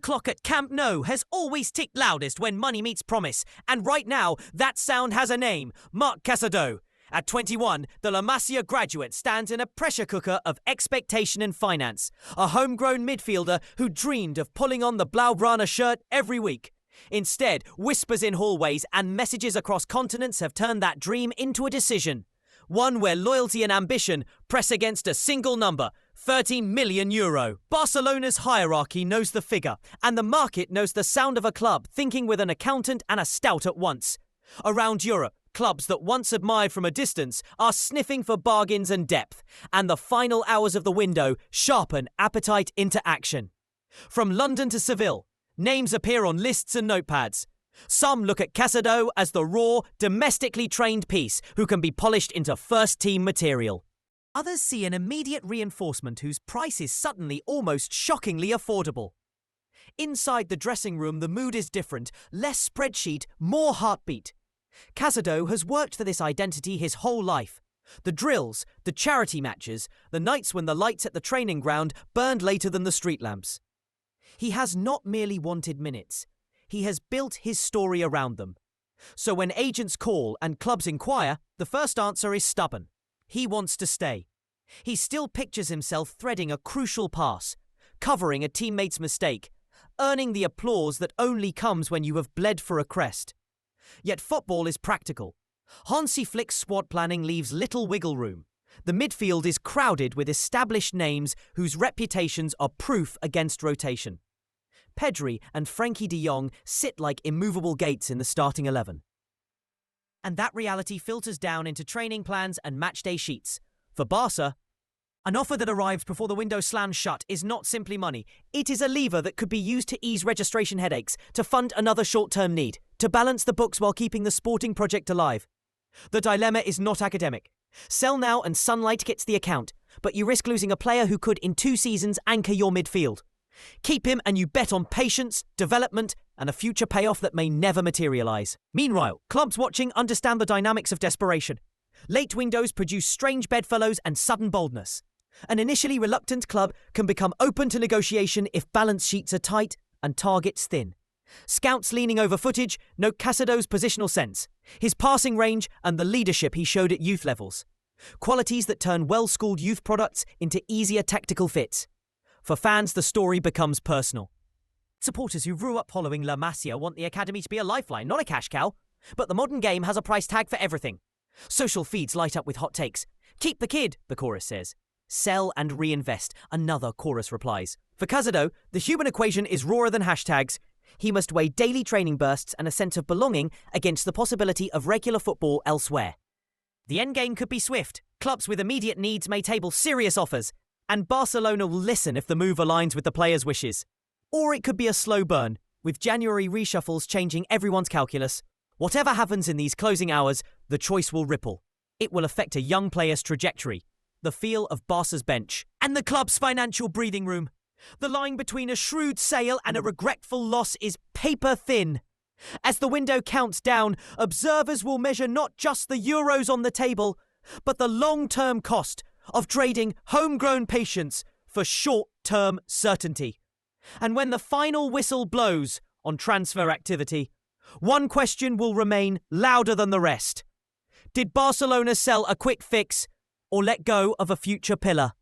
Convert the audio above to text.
clock at Camp Nou has always ticked loudest when money meets promise, and right now, that sound has a name: Marc Casadó. At 21, the Masia graduate stands in a pressure cooker of expectation and finance, a homegrown midfielder who dreamed of pulling on the Blaugrana shirt every week. Instead, whispers in hallways and messages across continents have turned that dream into a decision. One where loyalty and ambition press against a single number: €30 million. Barcelona's hierarchy knows the figure, and the market knows the sound of a club thinking with an accountant and a stout at once. Around Europe, clubs that once admired from a distance are sniffing for bargains and depth, and the final hours of the window sharpen appetite into action. From London to Seville, names appear on lists and notepads. Some look at Casadó as the raw, domestically trained piece who can be polished into first-team material. Others see an immediate reinforcement whose price is suddenly almost shockingly affordable. Inside the dressing room, the mood is different: less spreadsheet, more heartbeat. Casadó has worked for this identity his whole life. The drills, the charity matches, the nights when the lights at the training ground burned later than the street lamps. He has not merely wanted minutes. He has built his story around them. So when agents call and clubs inquire, the first answer is stubborn. He wants to stay. He still pictures himself threading a crucial pass, covering a teammate's mistake, earning the applause that only comes when you have bled for a crest. Yet football is practical. Hansi Flick's squad planning leaves little wiggle room. The midfield is crowded with established names whose reputations are proof against rotation. Pedri and Frenkie de Jong sit like immovable gates in the starting 11. And that reality filters down into training plans and matchday sheets. For Barca, an offer that arrives before the window slams shut is not simply money. It is a lever that could be used to ease registration headaches, to fund another short-term need, to balance the books while keeping the sporting project alive. The dilemma is not academic. Sell now and sunlight gets the account, but you risk losing a player who could, in 2 seasons, anchor your midfield. Keep him and you bet on patience, development, and a future payoff that may never materialise. Meanwhile, clubs watching understand the dynamics of desperation. Late windows produce strange bedfellows and sudden boldness. An initially reluctant club can become open to negotiation if balance sheets are tight and targets thin. Scouts leaning over footage note Casadó's positional sense, his passing range, and the leadership he showed at youth levels. Qualities that turn well-schooled youth products into easier tactical fits. For fans, the story becomes personal. Supporters who grew up following La Masia want the academy to be a lifeline, not a cash cow. But the modern game has a price tag for everything. Social feeds light up with hot takes. "Keep the kid," the chorus says. "Sell and reinvest," another chorus replies. For Casadó, the human equation is rawer than hashtags. He must weigh daily training bursts and a sense of belonging against the possibility of regular football elsewhere. The endgame could be swift. Clubs with immediate needs may table serious offers, and Barcelona will listen if the move aligns with the players' wishes. Or it could be a slow burn, with January reshuffles changing everyone's calculus. Whatever happens in these closing hours, the choice will ripple. It will affect a young player's trajectory, the feel of Barca's bench, and the club's financial breathing room. The line between a shrewd sale and a regretful loss is paper thin. As the window counts down, observers will measure not just the euros on the table, but the long-term cost of trading homegrown patience for short-term certainty. And when the final whistle blows on transfer activity, one question will remain louder than the rest. Did Barcelona sell a quick fix or let go of a future pillar?